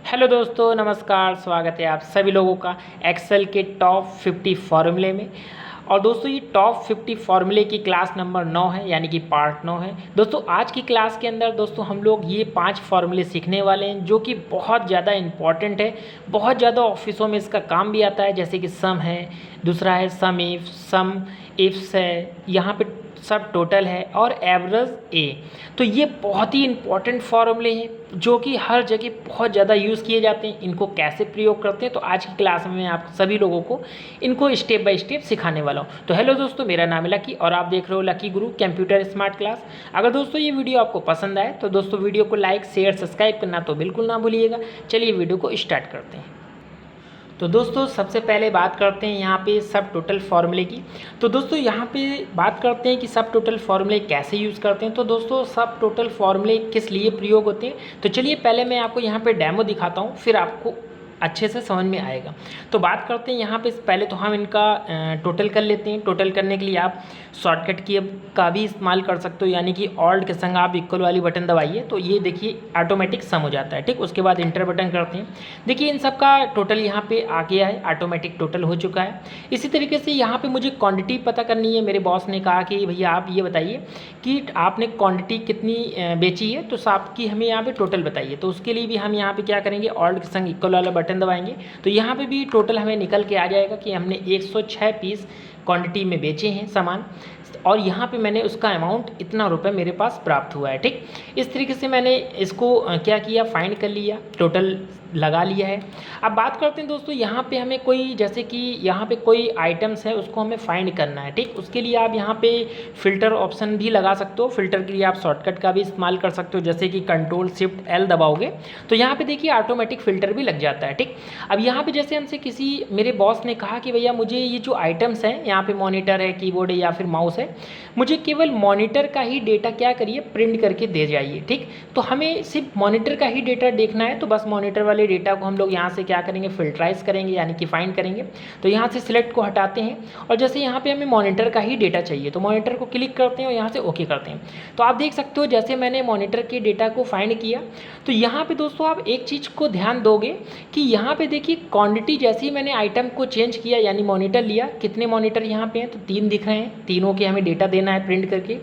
Hello दोस्तों, नमस्कार। स्वागत है आप सभी लोगों का एक्सेल के टॉप 50 फार्मूले में। और दोस्तों ये टॉप 50 फार्मूले की क्लास नंबर 9 है, यानी कि पार्ट 9 है। दोस्तों आज की क्लास के अंदर दोस्तों हम लोग ये 5 फार्मूले सीखने वाले हैं जो कि बहुत ज़्यादा इंपॉर्टेंट है। बहुत ज़्यादा ऑफिसों में इसका काम भी आता है, जैसे कि सम है, दूसरा है सम इफ्स है, यहाँ पे सब टोटल है और एवरेज ए। तो ये बहुत ही इंपॉर्टेंट फार्मूले हैं जो कि हर जगह बहुत ज़्यादा यूज़ किए जाते हैं। इनको कैसे प्रयोग करते हैं तो आज की क्लास में मैं आप सभी लोगों को इनको स्टेप बाय स्टेप सिखाने वाला हूँ। तो हेलो दोस्तों, मेरा नाम है लकी और आप देख रहे हो लकी गुरु कंप्यूटर स्मार्ट क्लास। अगर दोस्तों ये वीडियो आपको पसंद आए तो दोस्तों वीडियो को लाइक शेयर सब्सक्राइब करना तो बिल्कुल ना भूलिएगा। चलिए वीडियो को स्टार्ट करते हैं। तो दोस्तों सबसे पहले बात करते हैं यहाँ पे सब टोटल फार्मूले की। तो दोस्तों यहाँ पे बात करते हैं कि सब टोटल फार्मूले कैसे यूज़ करते हैं। तो दोस्तों सब टोटल फार्मूले किस लिए प्रयोग होते हैं, तो चलिए पहले मैं आपको यहाँ पे डेमो दिखाता हूँ, फिर आपको अच्छे से समझ में आएगा। तो बात करते हैं यहाँ पे पहले तो हम इनका टोटल कर लेते हैं। टोटल करने के लिए आप शॉर्टकट की का भी इस्तेमाल कर सकते हो, यानी कि ऑल्ट के संग आप इक्वल वाली बटन दबाइए तो ये देखिए ऑटोमेटिक सम हो जाता है। ठीक, उसके बाद इंटर बटन करते हैं। देखिए इन सब का टोटल यहाँ पे आ गया है, ऑटोमेटिक टोटल हो चुका है। इसी तरीके से यहाँ पे मुझे क्वांटिटी पता करनी है। मेरे बॉस ने कहा कि भैया आप ये बताइए कि आपने क्वांटिटी कितनी बेची है, तो आपकी हमें यहाँ पे टोटल बताइए। तो उसके लिए भी हम यहाँ पे क्या करेंगे, ऑल्ट के संग इक्वल वाला बटन दबाएंगे तो यहाँ पे भी टोटल हमें निकल के आ जाएगा कि हमने 106 पीस क्वांटिटी में बेचे हैं सामान, और यहाँ पे मैंने उसका अमाउंट इतना रुपए मेरे पास प्राप्त हुआ है। ठीक, इस तरीके से मैंने इसको क्या किया, फाइंड कर लिया, टोटल लगा लिया है। अब बात करते हैं दोस्तों यहाँ पे हमें कोई, जैसे कि यहाँ पे कोई आइटम्स है उसको हमें फाइंड करना है। ठीक, उसके लिए आप यहाँ पे फ़िल्टर ऑप्शन भी लगा सकते हो। फिल्टर के लिए आप शॉर्टकट का भी इस्तेमाल कर सकते हो, जैसे कि Ctrl+Shift+L दबाओगे तो यहाँ पे देखिए ऑटोमेटिक फ़िल्टर भी लग जाता है। ठीक, अब यहाँ पे जैसे हमसे किसी मेरे बॉस ने कहा कि भैया मुझे ये जो आइटम्स हैं, यहाँ पे मॉनिटर है, कीबोर्ड है या फिर माउस है, मुझे केवल मॉनिटर का ही डेटा क्या करिए, प्रिंट करके दे जाइए। ठीक, तो हमें सिर्फ मॉनिटर का ही डेटा देखना है, तो बस मॉनिटर वाले डेटा को हम लोग यहाँ से क्या करेंगे, फिल्टराइज करेंगे, यानी कि फाइंड करेंगे। तो यहाँ से सिलेक्ट को हटाते हैं और जैसे यहाँ पे हमें मॉनिटर का ही डेटा चाहिए तो मॉनिटर को क्लिक करते हैं और यहाँ से ओके करते हैं। तो आप देख सकते हो जैसे मैंने मॉनिटर के डेटा को फाइंड किया, तो यहाँ पे दोस्तों आप एक चीज़ को ध्यान दोगे कि यहाँ पे देखिए क्वांटिटी, जैसे ही मैंने आइटम को चेंज किया यानी मॉनिटर लिया, कितने मॉनिटर यहाँ पे हैं, तो 3 दिख रहे हैं, तीनों के हमें डेटा देना है प्रिंट करके।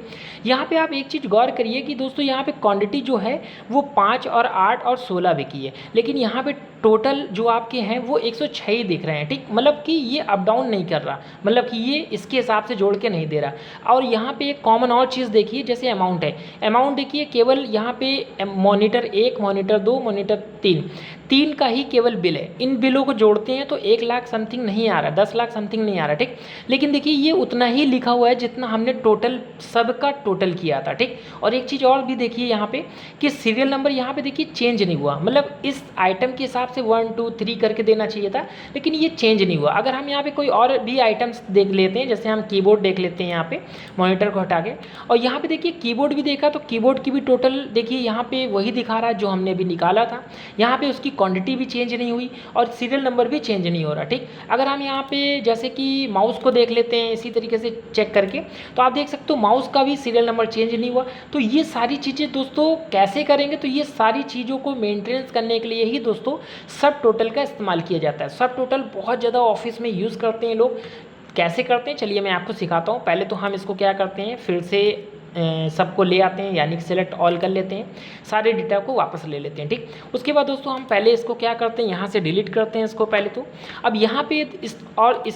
यहाँ पे आप एक चीज़ गौर करिए कि दोस्तों यहाँ पे क्वांटिटी जो है वो 5 और 8 और 16 बिकी है, लेकिन यहाँ पे टोटल जो आपके हैं वो 106 ही दिख रहे हैं। ठीक, मतलब कि ये अप डाउन नहीं कर रहा, मतलब कि ये इसके हिसाब से जोड़ के नहीं दे रहा। और यहाँ पे एक कॉमन और चीज़ देखिए, जैसे अमाउंट है, अमाउंट देखिए केवल यहाँ पे मॉनिटर 1, मॉनिटर 2, मॉनिटर 3 का ही केवल बिल है। इन बिलों को जोड़ते हैं तो 1 लाख समथिंग नहीं आ रहा, 10 लाख समथिंग नहीं आ रहा। ठीक, लेकिन देखिए ये उतना ही लिखा हुआ है जितना हमने टोटल सबका टोटल किया था। ठीक, और एक चीज़ और भी देखिए यहाँ पे कि सीरियल नंबर यहाँ पे देखिए चेंज नहीं हुआ, मतलब इस आइटम के हिसाब से 1 2 3 करके देना चाहिए था, लेकिन ये चेंज नहीं हुआ। अगर हम यहाँ पे कोई और भी आइटम्स देख लेते हैं, जैसे हम कीबोर्ड देख लेते हैं, यहाँ पे मॉनिटर को हटा के, और यहाँ पे देखिए कीबोर्ड भी देखा तो कीबोर्ड की भी टोटल देखिए यहाँ पे वही दिखा रहा है जो हमने अभी निकाला था। यहाँ पे उसकी क्वांटिटी भी चेंज नहीं हुई और सीरियल नंबर भी चेंज नहीं हो रहा। ठीक, अगर हम यहाँ पे जैसे कि माउस को देख लेते हैं इसी तरीके से चेक करके, तो आप देख सकते हो माउस का भी सीरियल नंबर चेंज नहीं हुआ। तो ये सारी चीज़ें दोस्तों कैसे करेंगे, तो ये सारी चीज़ों को मेंटेनेंस करने के लिए ही दोस्तों सब टोटल का इस्तेमाल किया जाता है। सब टोटल बहुत ज़्यादा ऑफिस में यूज़ करते हैं लोग। कैसे करते हैं चलिए मैं आपको सिखाता हूँ। पहले तो हम इसको क्या करते हैं, फिर से सबको ले आते हैं, यानी कि सिलेक्ट ऑल कर लेते हैं, सारे डेटा को वापस ले लेते हैं। ठीक, उसके बाद दोस्तों हम पहले इसको क्या करते हैं, यहाँ से डिलीट करते हैं इसको पहले तो। अब यहाँ पे इस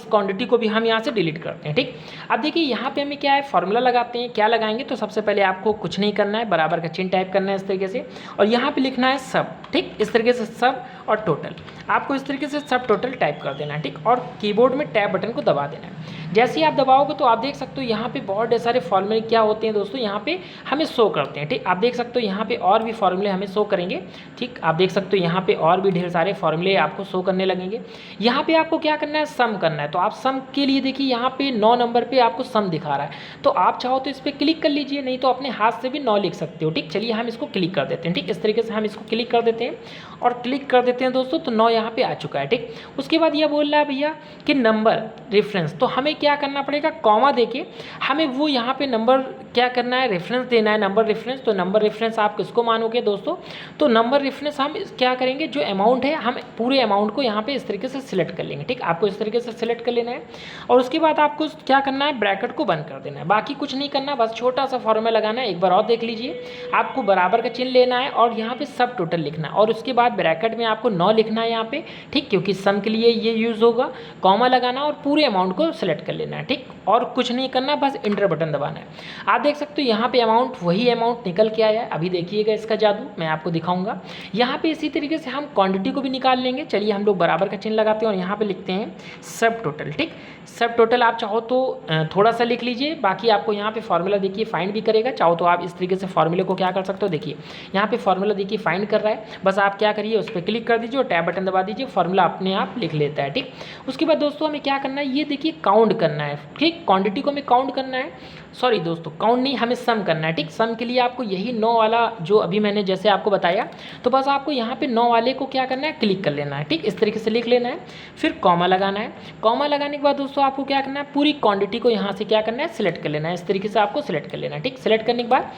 क्वांटिटी को भी हम यहाँ से डिलीट करते हैं। ठीक, अब देखिए यहाँ पे हमें क्या है, फार्मूला लगाते हैं। क्या लगाएंगे, तो सबसे पहले आपको कुछ नहीं करना है, बराबर का चिन्ह टाइप करना है इस तरीके से, और यहाँ पर लिखना है सब। ठीक, इस तरीके से सब और टोटल, आपको इस तरीके से सब टोटल टाइप कर देना है। ठीक, और कीबोर्ड में टैब बटन को दबा देना है। जैसे ही आप दबाओगे तो आप देख सकते हो यहाँ पे बहुत सारे फॉर्मूले क्या होते हैं दोस्तों, यहाँ पे हमें शो करते हैं। ठीक, आप देख सकते हो यहाँ पे और भी फॉर्मूले हमें शो करेंगे। ठीक, आप देख सकते हो यहाँ पे और भी ढेर सारे फॉर्मूले आपको शो करने लगेंगे। यहाँ पे आपको क्या करना है, सम करना है। तो आप सम के लिए देखिए यहाँ पे 9 नंबर पे आपको सम दिखा रहा है, तो आप चाहो तो इस पर क्लिक कर लीजिए, नहीं तो अपने हाथ से भी 9 लिख सकते हो। ठीक, चलिए हम इसको क्लिक कर देते हैं। ठीक, इस तरीके से हम इसको क्लिक कर देते लेते हैं और क्लिक कर देते हैं दोस्तों, तो 9 यहाँ पे आ चुका है। ठीक, उसके बाद यह बोल रहा है भैया कि नंबर रेफरेंस, तो हमें क्या करना पड़ेगा, कॉमा देके हमें वो यहाँ पे नंबर क्या करना है, रेफरेंस देना है, नंबर रेफरेंस। तो नंबर रेफरेंस आप किसको मानोगे दोस्तों, तो नंबर रेफरेंस हम क्या करेंगे, जो अमाउंट है हम पूरे अमाउंट को यहाँ पे इस तरीके से सिलेक्ट कर लेंगे। ठीक, आपको इस तरीके से सिलेक्ट कर लेना है और उसके बाद आपको क्या करना है, ब्रैकेट को बंद कर देना है, बाकी कुछ नहीं करना, बस छोटा सा फॉर्मूला लगाना है। एक बार और देख लीजिए, आपको बराबर का चिन्ह लेना है और यहाँ पे सब टोटल लिखना है और उसके बाद ब्रैकेट में आपको 9 लिखना है यहाँ पे। ठीक, क्योंकि सम के लिए ये यूज़ होगा, कॉमा लगाना और पूरे अमाउंट को सिलेक्ट कर लेना है। ठीक, और कुछ नहीं करना, बस इंटर बटन दबाना है। आप देख सकते हो यहाँ पे अमाउंट, वही अमाउंट निकल के आया है। अभी देखिएगा इसका जादू, मैं आपको दिखाऊंगा। यहाँ पे इसी तरीके से हम क्वांटिटी को भी निकाल लेंगे। चलिए हम लोग बराबर का चिन्ह लगाते हैं और यहाँ पे लिखते हैं सब टोटल। ठीक, सब टोटल आप चाहो तो थोड़ा सा लिख लीजिए, बाकी आपको यहाँ पे फॉर्मूला देखिए फाइंड भी करेगा। चाहो तो आप इस तरीके से फॉर्मूले को क्या कर सकते हो, देखिए यहाँ पे फॉर्मूला देखिए फाइंड कर रहा है, बस आप क्या करिए उस पर क्लिक कर दीजिए और टैब बटन दबा दीजिए, फॉर्मूला अपने आप लिख लेता है। ठीक, उसके बाद दोस्तों हमें क्या करना है, ये देखिए काउंट करना है। ठीक, क्वांटिटी को हमें काउंट करना है, सॉरी दोस्तों काउंट नहीं, हमें सम करना है। ठीक, सम के लिए आपको यही 9 वाला जो अभी मैंने जैसे आपको बताया, तो बस आपको यहाँ पे 9 वाले को क्या करना है, क्लिक कर लेना है। ठीक, इस तरीके से लिख लेना है, फिर कॉमा लगाना है। कॉमा लगाने के बाद दोस्तों आपको क्या करना है, पूरी क्वांटिटी को यहाँ से क्या करना है, सिलेक्ट कर लेना है। इस तरीके से आपको सिलेक्ट कर लेना है। ठीक, सिलेक्ट करने के बाद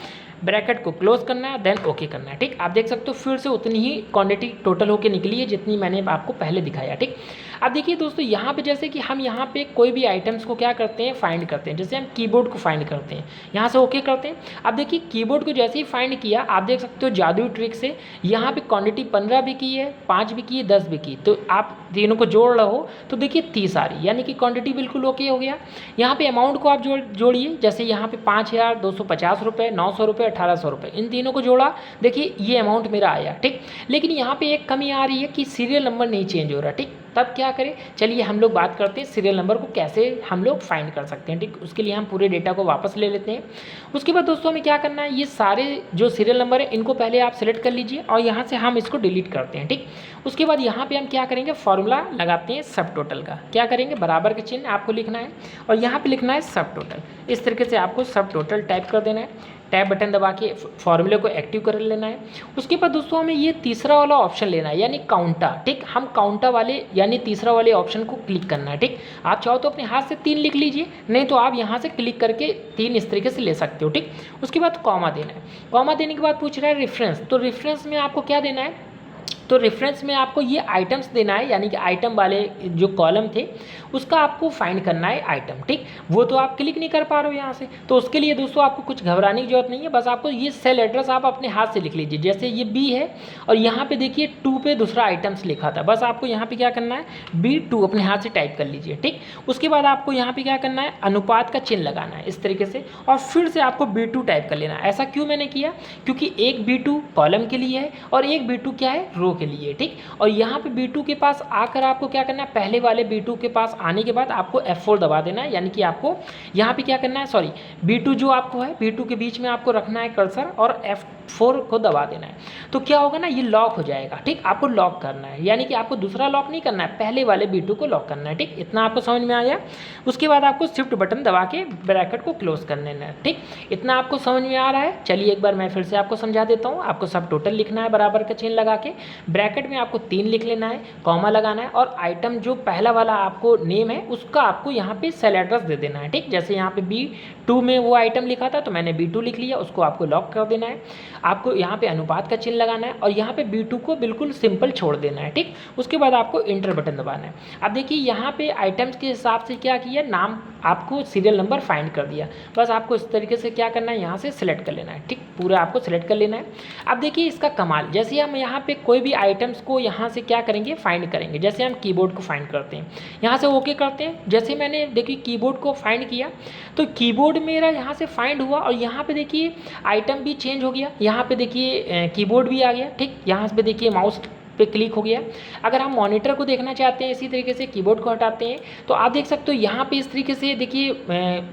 ब्रैकेट को क्लोज करना है, देन ओके करना है। ठीक, आप देख सकते हो फिर से उतनी ही क्वांटिटी टोटल होकर निकली है जितनी मैंने आपको पहले दिखाया। ठीक, अब देखिए दोस्तों यहाँ पे जैसे कि हम यहाँ पे कोई भी आइटम्स को क्या करते हैं, फाइंड करते हैं। जैसे हम कीबोर्ड को फाइंड करते हैं, यहाँ से ओके करते हैं। अब देखिए कीबोर्ड को जैसे ही फाइंड किया, आप देख सकते हो जादुई ट्रिक से यहाँ पे क्वांटिटी 15 भी की है, 5 भी की है, 10 भी की, तो आप तीनों को जोड़ रहे हो तो देखिए 30 आ रही, यानी कि क्वांटिटी बिल्कुल ओके हो गया। यहाँ पे अमाउंट को आप जोड़िए, जैसे यहाँ पे 5250 रुपये, 900 रुपये, 1800 रुपये, इन तीनों को जोड़ा, देखिए ये अमाउंट मेरा आया। ठीक, लेकिन यहाँ पे एक कमी आ रही है कि सीरियल नंबर नहीं चेंज हो रहा। ठीक, तब क्या करें, चलिए हम लोग बात करते हैं सीरियल नंबर को कैसे हम लोग फाइंड कर सकते हैं। ठीक, उसके लिए हम पूरे डेटा को वापस ले लेते हैं। उसके बाद दोस्तों हमें क्या करना है, ये सारे जो सीरियल नंबर है इनको पहले आप सेलेक्ट कर लीजिए और यहाँ से हम इसको डिलीट करते हैं। ठीक, उसके बाद यहाँ पे हम क्या करेंगे, फॉर्मूला लगाते हैं सब टोटल का। क्या करेंगे, बराबर के चिन्ह आपको लिखना है और यहाँ पे लिखना है सब टोटल। इस तरीके से आपको सब टोटल टाइप कर देना है, टैब बटन दबा के फॉर्मूले को एक्टिव कर लेना है। उसके बाद दोस्तों हमें ये तीसरा वाला ऑप्शन लेना है, यानी काउंटा। ठीक, हम काउंटा वाले यानी तीसरा वाले ऑप्शन को क्लिक करना है। ठीक, आप चाहो तो अपने हाथ से 3 लिख लीजिए, नहीं तो आप यहाँ से क्लिक करके 3 इस तरीके से ले सकते हो। ठीक, उसके बाद कॉमा देना है। कॉमा देने के बाद पूछ रहा है रेफरेंस, तो रेफरेंस में आपको क्या देना है, तो रेफरेंस में आपको ये आइटम्स देना है, यानी कि आइटम वाले जो कॉलम थे उसका आपको फाइंड करना है आइटम। ठीक, वो तो आप क्लिक नहीं कर पा रहे हो यहाँ से, तो उसके लिए दोस्तों आपको कुछ घबराने की जरूरत नहीं है, बस आपको ये सेल एड्रेस आप अपने हाथ से लिख लीजिए। जैसे ये बी है और यहाँ पे देखिए 2 पे दूसरा आइटम्स लिखा था, बस आपको यहाँ पे क्या करना है, B2 अपने हाथ से टाइप कर लीजिए। ठीक, उसके बाद आपको यहाँ पे क्या करना है, अनुपात का चिन्ह लगाना है इस तरीके से और फिर से आपको B2 टाइप कर लेना है। ऐसा क्यों मैंने किया, क्योंकि एक B2 कॉलम के लिए है और एक B2 क्या है, रो के लिए। ठीक, और यहाँ पे B2 के पास आकर आपको क्या करना है, पहले वाले B2 के पास आने के बाद आपको F4 दबा देना है, यानी कि आपको यहाँ पे क्या करना है, सॉरी B2 जो आपको है, B2 के बीच में आपको रखना है कर्सर और F4 को दबा देना है। तो क्या होगा ना, ये लॉक हो जाएगा। ठीक, आपको लॉक करना है, यानी कि आपको दूसरा लॉक नहीं करना है, पहले वाले B2 को लॉक करना है। ठीक, इतना आपको समझ में आया। उसके बाद आपको शिफ्ट बटन दबा के ब्रैकेट को क्लोज कर लेना है। ठीक, इतना आपको समझ में आ रहा है। चलिए एक बार मैं फिर से आपको समझा देता हूँ। आपको सब टोटल लिखना है बराबर का चिन्ह लगा के, ब्रैकेट में आपको 3 लिख लेना है, कॉमा लगाना है और आइटम जो पहला वाला आपको नेम है उसका आपको यहाँ पे सेल एड्रेस दे देना है। ठीक, जैसे यहाँ पे B2 में वो आइटम लिखा था तो मैंने B2 लिख लिया, उसको आपको लॉक कर देना है। आपको यहाँ पे अनुपात का चिन्ह लगाना है और यहाँ पे B2 को बिल्कुल सिंपल छोड़ देना है। ठीक, उसके बाद आपको इंटर बटन दबाना है। अब देखिए यहाँ पे आइटम्स के हिसाब से क्या किया, नाम आपको सीरियल नंबर फाइंड कर दिया। बस आपको इस तरीके से क्या करना है, यहाँ से सिलेक्ट कर लेना है। ठीक, पूरा आपको सिलेक्ट कर लेना है। अब देखिए इसका कमाल, जैसे हम यहाँ पे कोई भी आइटम्स को यहाँ से क्या करेंगे, फाइंड करेंगे। जैसे हम कीबोर्ड को फाइंड करते हैं, यहाँ से ओके करते हैं। जैसे मैंने देखिए कीबोर्ड को फाइंड किया तो कीबोर्ड मेरा यहाँ से फाइंड हुआ और यहाँ पे देखिए आइटम भी चेंज हो गया, यहाँ पे देखिए कीबोर्ड भी आ गया। ठीक, यहाँ पे देखिए माउस पे क्लिक हो गया। अगर हम मॉनिटर को देखना चाहते हैं इसी तरीके से कीबोर्ड को हटाते हैं तो आप देख सकते हो यहाँ पे इस तरीके से देखिए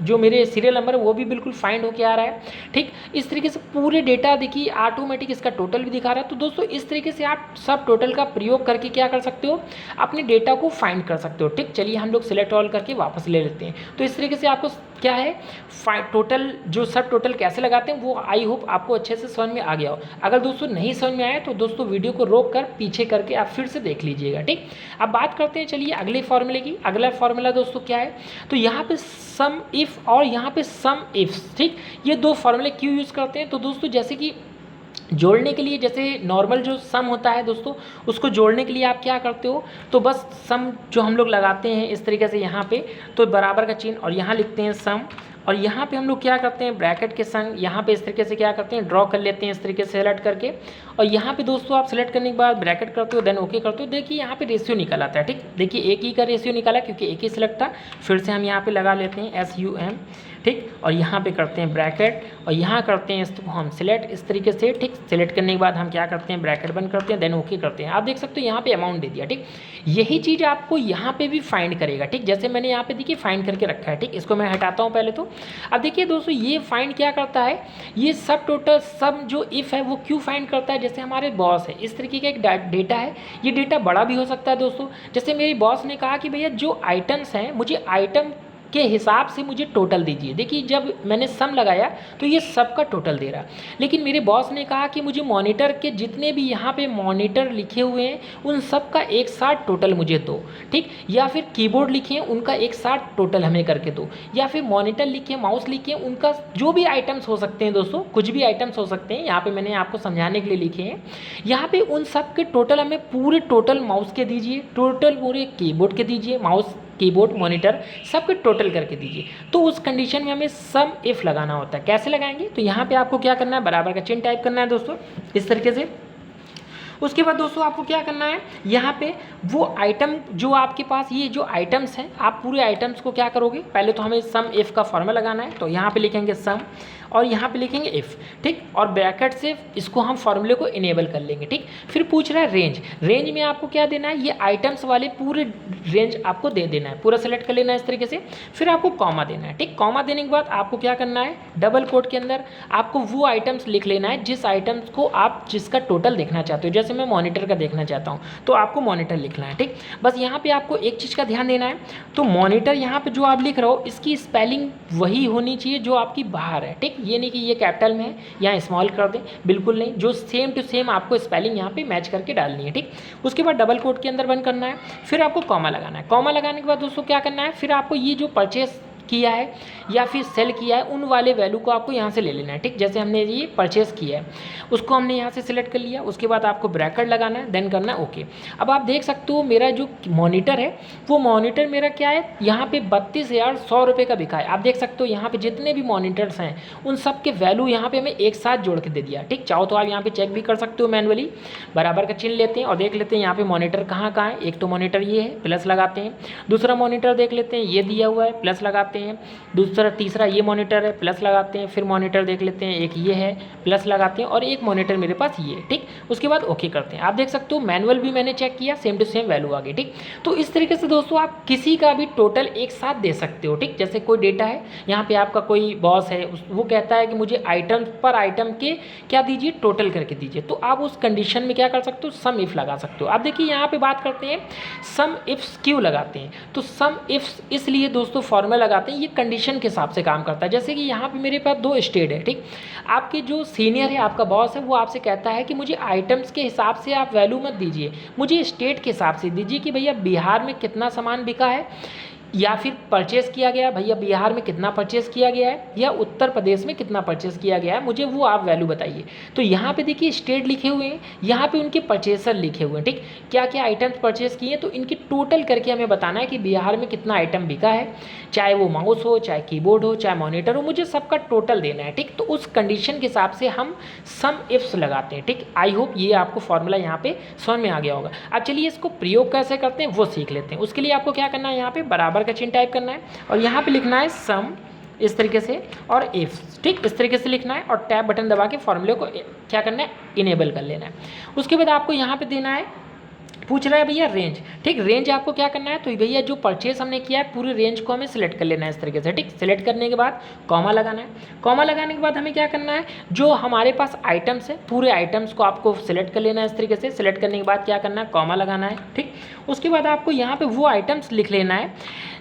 जो मेरे सीरियल नंबर है वो भी बिल्कुल फाइंड होके आ रहा है। ठीक, इस तरीके से पूरे डेटा देखिए ऑटोमेटिक इसका टोटल भी दिखा रहा है। तो दोस्तों इस तरीके से आप सब टोटल का प्रयोग करके क्या कर सकते हो, अपने डेटा को फाइंड कर सकते हो। ठीक, चलिए हम लोग सिलेक्ट ऑल करके वापस ले लेते हैं। तो इस तरीके से आपको क्या है टोटल, जो सब टोटल कैसे लगाते हैं वो आई होप आपको अच्छे से समझ में आ गया हो। अगर दोस्तों नहीं समझ में आया तो दोस्तों वीडियो को रोक कर पीछे करके आप फिर से देख लीजिएगा, ठीक। अब बात करते हैं चलिए अगले फॉर्मूले की। अगला फॉर्मूला दोस्तों क्या है, तो यहाँ पे सम इफ और यहाँ पे सम इफ्स, ठीक। ये दो फॉर्मूले क्यों यूज़ करते हैं, तो दोस्तों जैसे कि जोड़ने के लिए, जैसे नॉर्मल जो सम होता है दोस्तों, उसको जोड़ने के लिए आप क्या करते हो, तो बस सम जो हम लोग लगाते हैं इस तरीके से यहाँ पे, तो बराबर का चिन्ह और यहाँ लिखते हैं सम, और यहाँ पे हम लोग क्या करते हैं ब्रैकेट के संग यहाँ पे इस तरीके से क्या करते हैं ड्रॉ कर लेते हैं इस तरीके से सेलेक्ट करके, और यहाँ पे दोस्तों आप सेलेक्ट करने के बाद ब्रैकेट करते हो, देन ओके करते हो। देखिए यहाँ पे रेशियो निकल आता है, ठीक। देखिए एक ही का रेशियो निकाला क्योंकि एक ही सिलेक्ट था। फिर से हम यहाँ पे लगा लेते हैं SUM, ठीक, और यहाँ पे करते हैं ब्रैकेट और यहाँ करते हैं इसको हम सिलेक्ट इस तरीके से, ठीक। सिलेक्ट करने के बाद हम क्या करते हैं ब्रैकेट बंद करते हैं, देन ओके करते हैं। आप देख सकते हो यहाँ पे अमाउंट दे दिया, ठीक। यही चीज़ आपको यहाँ पे भी फाइंड करेगा, ठीक। जैसे मैंने यहाँ पे देखिए फाइंड करके रखा है, ठीक। इसको मैं हटाता हूँ पहले तो। अब देखिए दोस्तों ये फाइंड क्या करता है, ये सब टोटल सब जो इफ़ है वो क्यों फाइंड करता है, जैसे हमारे बॉस है इस तरीके का एक डेटा है, ये डेटा बड़ा भी हो सकता है दोस्तों। जैसे मेरी बॉस ने कहा कि भैया जो आइटम्स हैं मुझे आइटम के हिसाब से मुझे टोटल दीजिए। देखिए जब मैंने सम लगाया तो ये सब का टोटल दे रहा, लेकिन मेरे बॉस ने कहा कि मुझे मॉनिटर के जितने भी यहाँ पे मॉनिटर लिखे हुए हैं उन सब का एक साथ टोटल मुझे दो, ठीक। या फिर कीबोर्ड लिखे हैं उनका एक साथ टोटल हमें करके दो, या फिर मॉनिटर लिखे, माउस लिखे, उनका जो भी आइटम्स हो सकते हैं दोस्तों, कुछ भी आइटम्स हो सकते हैं, यहाँ पर मैंने आपको समझाने के लिए लिखे हैं। यहाँ पर उन सब के टोटल हमें पूरे टोटल माउस के दीजिए, टोटल पूरे कीबोर्ड के दीजिए, माउस कीबोर्ड मॉनिटर सबके टोटल करके दीजिए। तो उस कंडीशन में हमें सम इफ लगाना होता है। कैसे लगाएंगे, तो यहाँ पे आपको क्या करना है बराबर का चिन्ह टाइप करना है दोस्तों इस तरीके से। उसके बाद दोस्तों आपको क्या करना है, यहाँ पे वो आइटम जो आपके पास ये जो आइटम्स हैं, आप पूरे आइटम्स को क्या करोगे, पहले तो हमें सम इफ का फॉर्मूला लगाना है, तो यहाँ पे लिखेंगे सम और यहाँ पे लिखेंगे इफ़, ठीक। और ब्रैकेट से इसको हम फॉर्मूले को इनेबल कर लेंगे, ठीक। फिर पूछ रहा है रेंज, रेंज में आपको क्या देना है, ये आइटम्स वाले पूरे रेंज आपको दे देना है, पूरा सेलेक्ट कर लेना है इस तरीके से। फिर आपको कॉमा देना है, ठीक। कॉमा देने के बाद आपको क्या करना है, डबल कोट के अंदर आपको वो आइटम्स लिख लेना है जिस आइटम्स को आप जिसका टोटल देखना चाहते हो। जैसे मैं मॉनिटर का देखना चाहता हूँ तो आपको मॉनिटर लिखना है, ठीक। बस यहाँ पे आपको एक चीज़ का ध्यान देना है, तो मॉनिटर यहाँ पे जो आप लिख रहे हो इसकी स्पेलिंग वही होनी चाहिए जो आपकी बाहर है, ठीक। ये नहीं कि ये कैपिटल में है या स्मॉल कर दें, बिल्कुल नहीं, जो सेम टू सेम आपको स्पेलिंग यहाँ पे मैच करके डालनी है, ठीक। उसके बाद डबल कोट के अंदर बंद करना है, फिर आपको कॉमा लगाना है। कॉमा लगाने के बाद दोस्तों क्या करना है, फिर आपको ये जो परचेस किया है या फिर सेल किया है उन वाले वैल्यू को आपको यहाँ से ले लेना है, ठीक। जैसे हमने ये परचेस किया है उसको हमने यहाँ से सिलेक्ट कर लिया, उसके बाद आपको ब्रैकेट लगाना है, देन करना है ओके। अब आप देख सकते हो मेरा जो मॉनिटर है वो मॉनिटर मेरा क्या है, यहाँ पे 32,100 रुपये का बिका है। आप देख सकते हो यहाँ पे जितने भी मॉनिटर्स हैं उन सब के वैल्यू यहाँ पे हमें एक साथ जोड़ के दे दिया, ठीक। चाहो तो आप यहाँ पे चेक भी कर सकते हो मैनुअली, बराबर का चिन्ह लेते हैं और देख लेते हैं यहाँ पे मॉनिटर कहाँ कहाँ है। एक तो मॉनिटर ये है, प्लस लगाते हैं, दूसरा मॉनिटर देख लेते हैं ये दिया हुआ है, प्लस लगाते हैं, दूसरा तीसरा ये मॉनिटर है, प्लस लगाते हैं, फिर मॉनिटर देख लेते हैं एक ये है, प्लस लगाते हैं, और एक मॉनिटर मेरे पास ये है, ठीक। उसके बाद ओके करते हैं। आप देख सकते हो मैनुअल भी मैंने चेक किया, सेम टू सेम वैल्यू आ गई, ठीक। तो इस तरीके से दोस्तों आप किसी का भी टोटल एक साथ दे सकते हो, ठीक। जैसे कोई डेटा है यहाँ पे आपका कोई बॉस है वो कहता है कि मुझे आइटम पर आइटम के क्या दीजिए टोटल करके दीजिए, तो आप उस कंडीशन में क्या कर सकते हो, सम इफ लगा सकते हो। आप देखिए यहाँ पे बात करते हैं सम इफ्स क्यों लगाते हैं, तो सम इफ्स इसलिए दोस्तों फॉर्मूला लगाते हैं, ये कंडीशन के हिसाब से काम करता है। जैसे कि यहाँ पे मेरे पास दो स्टेट है, ठीक। आपके जो सीनियर है आपका बॉस है वो आपसे कहता है कि मुझे आइटम्स के हिसाब से आप वैल्यू मत दीजिए, मुझे स्टेट के हिसाब से दीजिए कि भैया बिहार में कितना सामान बिका है, या फिर परचेस किया गया, भैया बिहार में कितना परचेस किया गया है या उत्तर प्रदेश में कितना परचेस किया गया है, मुझे वो आप वैल्यू बताइए। तो यहाँ पे देखिए स्टेट लिखे हुए हैं, यहाँ पे उनके परचेसर लिखे हुए हैं, ठीक। क्या क्या आइटम्स परचेस किए हैं तो इनकी टोटल करके हमें बताना है कि बिहार में कितना आइटम बिका है, चाहे वो माउस हो, चाहे कीबोर्ड हो, चाहे मॉनिटर हो, मुझे सबका टोटल देना है, ठीक। तो उस कंडीशन के हिसाब से हम सम इफ्स लगाते हैं, ठीक। आई होप ये आपको फॉर्मूला यहाँ पे समझ में आ गया होगा। अब चलिए इसको प्रयोग कैसे करते हैं वो सीख लेते हैं। उसके लिए आपको क्या करना है, यहाँ पे बराबर का चिन्ह टाइप करना है और यहाँ पे लिखना है सम इस तरीके से और इफ, ठीक। इस तरीके से लिखना है और टैब बटन दबा के फॉर्मूले को क्या करना है, इनेबल कर लेना है। उसके बाद आपको यहाँ पे देना है, पूछ रहा है भैया रेंज, ठीक। रेंज आपको क्या करना है, तो भैया जो परचेस हमने किया है पूरे रेंज को हमें सिलेक्ट कर लेना है इस तरीके से, ठीक। सिलेक्ट करने के बाद कॉमा लगाना है, कॉमा लगाने के बाद हमें क्या करना है, जो हमारे पास आइटम्स है पूरे आइटम्स को आपको सिलेक्ट कर लेना है इस तरीके से। सिलेक्ट करने के बाद क्या करना है, कॉमा लगाना है, ठीक। उसके बाद आपको यहाँ पे वो आइटम्स लिख लेना है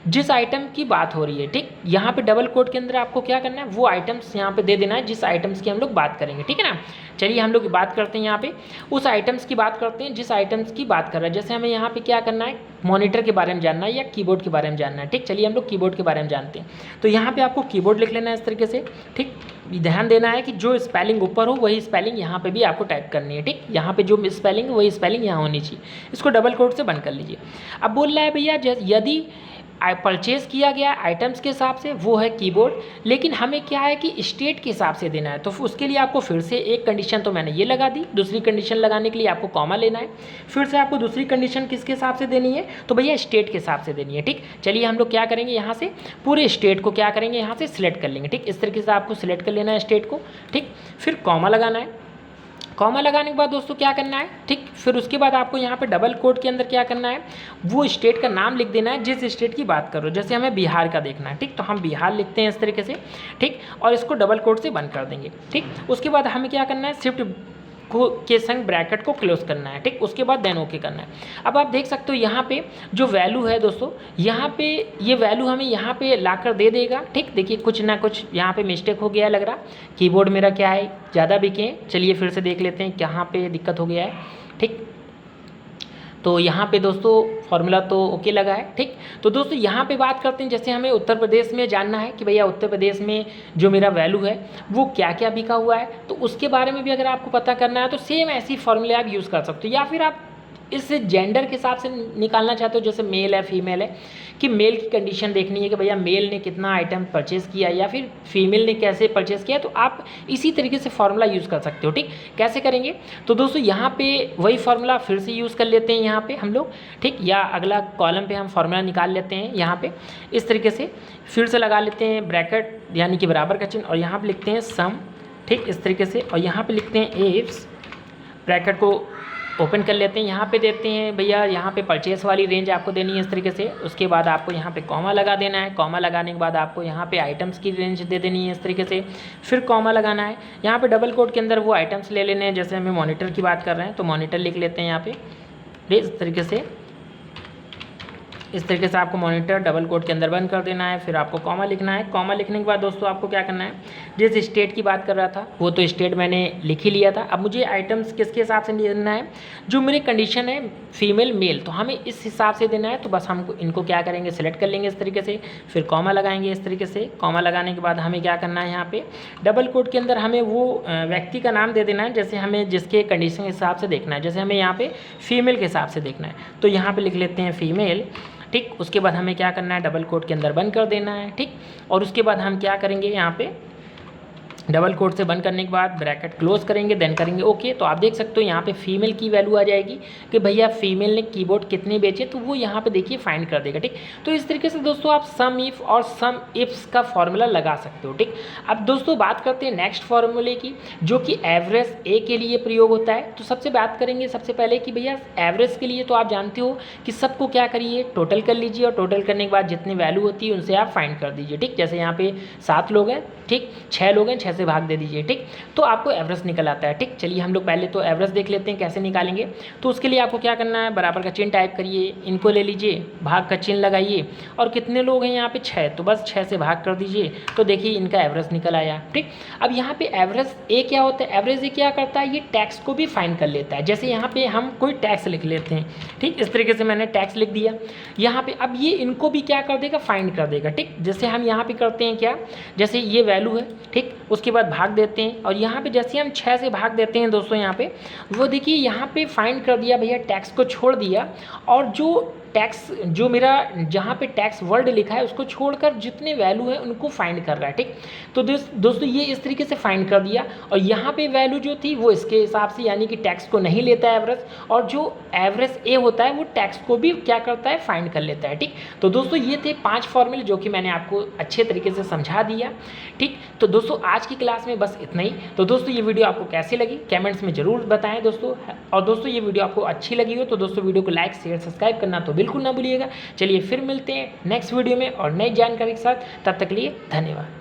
जिस आइटम की बात हो रही है, ठीक, यहाँ पे डबल कोट के अंदर आपको क्या करना है, वो आइटम्स यहाँ पे दे देना है जिस आइटम्स की हम लोग बात करेंगे, ठीक है ना। चलिए हम लोग बात करते हैं यहाँ पे उस आइटम्स की बात करते हैं जिस आइटम्स की बात कर रहे हैं। जैसे हमें यहाँ पे क्या करना है, मॉनिटर के बारे में जानना है या कीबोर्ड के बारे में जानना है, ठीक। चलिए हम लोग कीबोर्ड के बारे में जानते हैं। तो यहाँ पे आपको कीबोर्ड लिख लेना है इस तरीके से, ठीक। ध्यान देना है कि जो स्पेलिंग ऊपर हो वही स्पेलिंग यहाँ पे भी आपको टाइप करनी है, ठीक। यहाँ पे जो स्पेलिंग है वही स्पेलिंग यहाँ होनी चाहिए। इसको डबल कोट से बंद कर लीजिए। अब बोल रहा है भैया यदि परचेज़ किया गया आइटम्स के हिसाब से वो है कीबोर्ड, लेकिन हमें क्या है कि स्टेट के हिसाब से देना है। तो उसके लिए आपको फिर से एक कंडीशन तो मैंने ये लगा दी, दूसरी कंडीशन लगाने के लिए आपको कॉमा लेना है। फिर से आपको दूसरी कंडीशन किसके हिसाब से देनी है, तो भैया स्टेट के हिसाब से देनी है, ठीक। चलिए हम लोग क्या करेंगे, यहाँ से पूरे स्टेट को क्या करेंगे, यहाँ से सिलेक्ट कर लेंगे, ठीक। इस तरीके से आपको सिलेक्ट कर लेना है स्टेट को, ठीक। फिर कॉमा लगाना है। कॉमा लगाने के बाद दोस्तों क्या करना है, ठीक। फिर उसके बाद आपको यहाँ पे डबल कोट के अंदर क्या करना है, वो स्टेट का नाम लिख देना है जिस स्टेट की बात करो। जैसे हमें बिहार का देखना है, ठीक, तो हम बिहार लिखते हैं इस तरीके से, ठीक। और इसको डबल कोट से बंद कर देंगे, ठीक। उसके बाद हमें क्या करना है, शिफ्ट के संग ब्रैकेट को क्लोज करना है, ठीक। उसके बाद देन ओके करना है। अब आप देख सकते हो यहाँ पे जो वैल्यू है दोस्तों, यहाँ पे ये वैल्यू हमें यहाँ पे लाकर दे देगा, ठीक। देखिए कुछ ना कुछ यहाँ पे मिस्टेक हो गया लग रहा, कीबोर्ड मेरा क्या है ज़्यादा बिके। चलिए फिर से देख लेते हैं कहाँ पे दिक्कत हो गया है, ठीक। तो यहाँ पे दोस्तों फॉर्मूला तो ओके लगा है, ठीक। तो दोस्तों यहाँ पे बात करते हैं, जैसे हमें उत्तर प्रदेश में जानना है कि भैया उत्तर प्रदेश में जो मेरा वैल्यू है वो क्या क्या बिका हुआ है, तो उसके बारे में भी अगर आपको पता करना है तो सेम ऐसी फॉर्मूले आप यूज़ कर सकते हो। या फिर आप इस जेंडर के हिसाब से निकालना चाहते हो, जैसे मेल है फीमेल है, कि मेल की कंडीशन देखनी है कि भैया मेल ने कितना आइटम परचेज़ किया या फिर फीमेल ने कैसे परचेज़ किया, तो आप इसी तरीके से फार्मूला यूज़ कर सकते हो, ठीक। कैसे करेंगे, तो दोस्तों यहाँ पे वही फार्मूला फिर से यूज़ कर लेते हैं यहाँ पे हम लोग, ठीक। या अगला कॉलम पे हम फार्मूला निकाल लेते हैं यहाँ पे इस तरीके से, फिर से लगा लेते हैं ब्रैकेट यानी कि बराबर का चिन्ह, और यहाँ पर लिखते हैं सम, ठीक, इस तरीके से, और यहाँ पर लिखते हैं इफ्स, ब्रैकेट को ओपन कर लेते हैं। यहाँ पे देते हैं भैया, यहाँ पे परचेस वाली रेंज आपको देनी है इस तरीके से। उसके बाद आपको यहाँ पे कॉमा लगा देना है। कॉमा लगाने के बाद आपको यहाँ पे आइटम्स की रेंज दे देनी है इस तरीके से, फिर कॉमा लगाना है। यहाँ पे डबल कोट के अंदर वो आइटम्स ले लेने हैं। जैसे हमें मॉनिटर की बात कर रहे हैं तो मॉनिटर लिख लेते हैं यहाँ पे इस तरीके से। इस तरीके से आपको मॉनिटर डबल कोट के अंदर बंद कर देना है। फिर आपको कॉमा लिखना है। कॉमा लिखने के बाद दोस्तों आपको क्या करना है, जिस स्टेट की बात कर रहा था वो तो स्टेट मैंने लिख ही लिया था। अब मुझे आइटम्स किसके हिसाब से देना है, जो मेरी कंडीशन है फीमेल मेल, तो हमें इस हिसाब से देना है। तो बस हमको इनको क्या करेंगे, सिलेक्ट कर लेंगे इस तरीके से, फिर कॉमा लगाएंगे इस तरीके से। कॉमा लगाने के बाद हमें क्या करना है, यहाँ पे डबल कोट के अंदर हमें वो व्यक्ति का नाम दे देना है, जैसे हमें जिसके कंडीशन के हिसाब से देखना है। जैसे हमें यहाँ पे फीमेल के हिसाब से देखना है तो यहाँ पे लिख लेते हैं फीमेल, ठीक। उसके बाद हमें क्या करना है, डबल कोट के अंदर बंद कर देना है, ठीक। और उसके बाद हम क्या करेंगे, यहाँ पे डबल कोट से बंद करने के बाद ब्रैकेट क्लोज करेंगे, देन करेंगे ओके। तो आप देख सकते हो यहाँ पे फीमेल की वैल्यू आ जाएगी कि भैया फीमेल ने कीबोर्ड कितने बेचे, तो वो यहाँ पे देखिए फाइंड कर देगा, ठीक। तो इस तरीके से दोस्तों आप सम इफ और सम इफ्स का फॉर्मूला लगा सकते हो, ठीक। अब दोस्तों बात करते हैं नेक्स्ट फॉर्मूले की, जो कि एवरेज ए के लिए प्रयोग होता है। तो सबसे बात करेंगे सबसे पहले कि भैया एवरेज के लिए तो आप जानते हो कि सबको क्या करिए, टोटल कर लीजिए, और टोटल करने के बाद जितनी वैल्यू होती है उनसे आप फाइंड कर दीजिए, ठीक। जैसे यहाँ पे 7 लोग हैं, ठीक, 6 लोग हैं, 6 से भाग दे दीजिए, ठीक। तो आपको एवरेज निकल आता है, ठीक। चलिए हम लोग पहले तो एवरेज देख लेते हैं कैसे निकालेंगे। तो उसके लिए आपको क्या करना है, बराबर का चिन्ह टाइप करिए, इनको ले लीजिए, भाग का चिन्ह लगाइए, और कितने लोग हैं यहाँ पे 6, तो बस 6 से भाग कर दीजिए, तो देखिए इनका एवरेज निकल आया, ठीक। अब यहाँ पे एवरेज ए क्या होता है, एवरेज ए क्या करता है, ये टैक्स को भी फाइंड कर लेता है। जैसे यहाँ पे हम कोई टैक्स लिख लेते हैं, ठीक, इस तरीके से मैंने टैक्स लिख दिया यहाँ पे। अब ये इनको भी क्या कर देगा, फाइंड कर देगा, ठीक। जैसे हम यहाँ पे करते हैं क्या, जैसे ये वैल्यू है, ठीक, उसके बाद भाग देते हैं, और यहाँ पे जैसे हम 6 से भाग देते हैं दोस्तों, यहाँ पे वो देखिए यहाँ पे फाइंड कर दिया भैया, टैक्स को छोड़ दिया, और जो टैक्स जो मेरा जहाँ पे टैक्स वर्ड लिखा है उसको छोड़कर जितने वैल्यू है उनको फाइंड कर रहा है, ठीक। तो दोस्तों ये इस तरीके से फाइंड कर दिया, और यहाँ पे वैल्यू जो थी वो इसके हिसाब से, यानी कि टैक्स को नहीं लेता है एवरेज, और जो एवरेज ए होता है वो टैक्स को भी क्या करता है, फाइंड कर लेता है, ठीक। तो दोस्तों ये थे 5 फॉर्मूले जो कि मैंने आपको अच्छे तरीके से समझा दिया, ठीक। तो दोस्तों आज की क्लास में बस इतना ही। तो दोस्तों ये वीडियो आपको कैसी लगी कमेंट्स में ज़रूर बताएं दोस्तों, और दोस्तों ये वीडियो आपको अच्छी लगी हो तो दोस्तों वीडियो को लाइक शेयर सब्सक्राइब करना तो बिल्कुल ना भूलिएगा। चलिए फिर मिलते हैं नेक्स्ट वीडियो में और नई जानकारी के साथ, तब तक के लिए धन्यवाद।